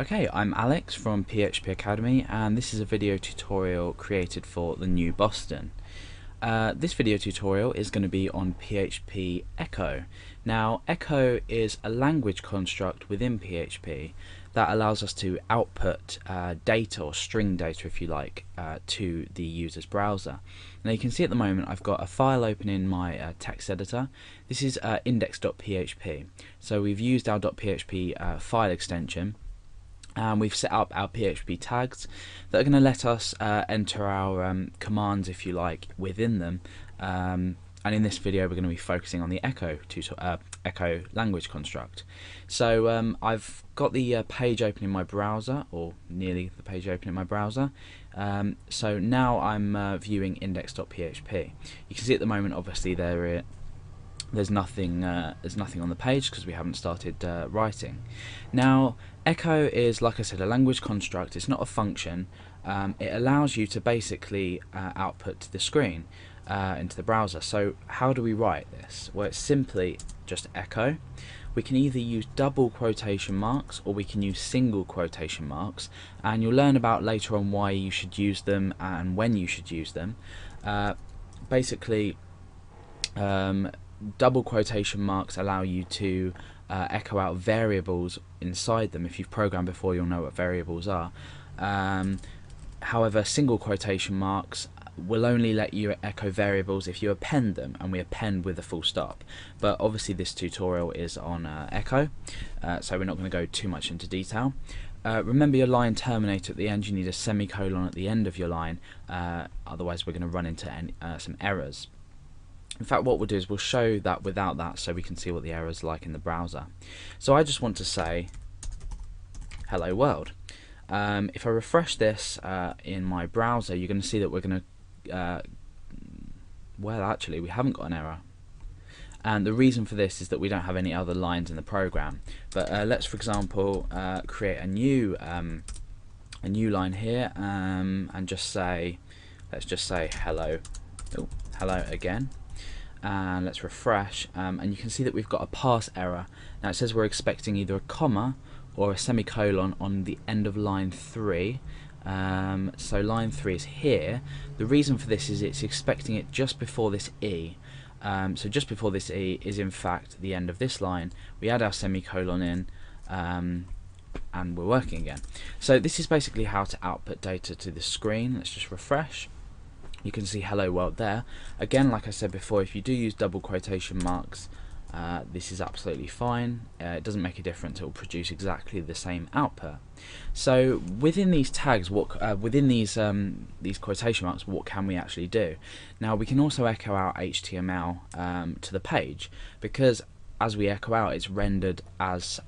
Okay, I'm Alex from PHP Academy, and this is a video tutorial created for the new Boston. This video tutorial is going to be on PHP Echo. Now, Echo is a language construct within PHP that allows us to output data, or string data if you like, to the user's browser. Now you can see at the moment I've got a file open in my text editor. This is index.php. So we've used our .php file extension, and we've set up our PHP tags that are going to let us enter our commands, if you like, within them. And in this video we're going to be focusing on the Echo language construct. So I've got the page open in my browser, or nearly the page open in my browser. So now I'm viewing index.php. You can see at the moment obviously there's nothing on the page because we haven't started writing. Now, Echo is, like I said, a language construct. It's not a function. It allows you to basically output to the screen into the browser. So how do we write this? Well, it's simply just Echo. We can either use double quotation marks or we can use single quotation marks, and you'll learn about later on why you should use them and when you should use them. Basically, double quotation marks allow you to echo out variables inside them. If you've programmed before, you'll know what variables are. However, single quotation marks will only let you echo variables if you append them, and we append with a full stop. But obviously this tutorial is on Echo, so we're not going to go too much into detail. Remember your line terminator at the end. You need a semicolon at the end of your line, otherwise we're going to run into some errors. In fact, what we'll do is we'll show that without that so we can see what the error is like in the browser. So I just want to say hello world. If I refresh this in my browser, you're going to see that we're going to well, actually we haven't got an error, and the reason for this is that we don't have any other lines in the program. But let's, for example, create a new line here, and let's just say hello. Hello again. And let's refresh, and you can see that we've got a parse error. Now it says we're expecting either a comma or a semicolon on the end of line 3. So line 3 is here. The reason for this is it's expecting it just before this E. So just before this E is in fact the end of this line. We add our semicolon in, and we're working again. So this is basically how to output data to the screen. Let's just refresh. You can see hello world there. Again, like I said before, if you do use double quotation marks, this is absolutely fine. It doesn't make a difference. It will produce exactly the same output. So within these tags, within these quotation marks, what can we actually do? Now we can also echo out HTML to the page, because as we echo out, it's rendered as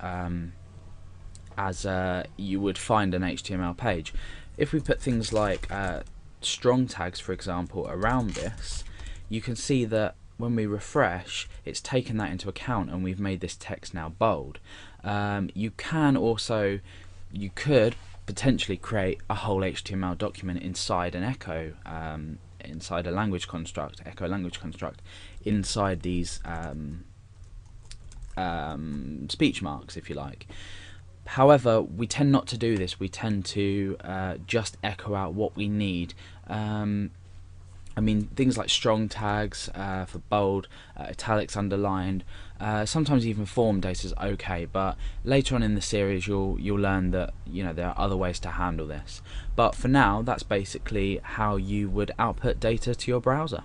you would find an HTML page. If we put things like strong tags, for example, around this, you can see that when we refresh, it's taken that into account, and we've made this text now bold. You could potentially create a whole HTML document inside an Echo, inside a language construct, Echo language construct, inside these speech marks, if you like. However, we tend not to do this. We tend to just echo out what we need. I mean, things like strong tags for bold, italics, underlined, sometimes even form data is okay. But later on in the series, you'll learn that there are other ways to handle this. But for now, that's basically how you would output data to your browser.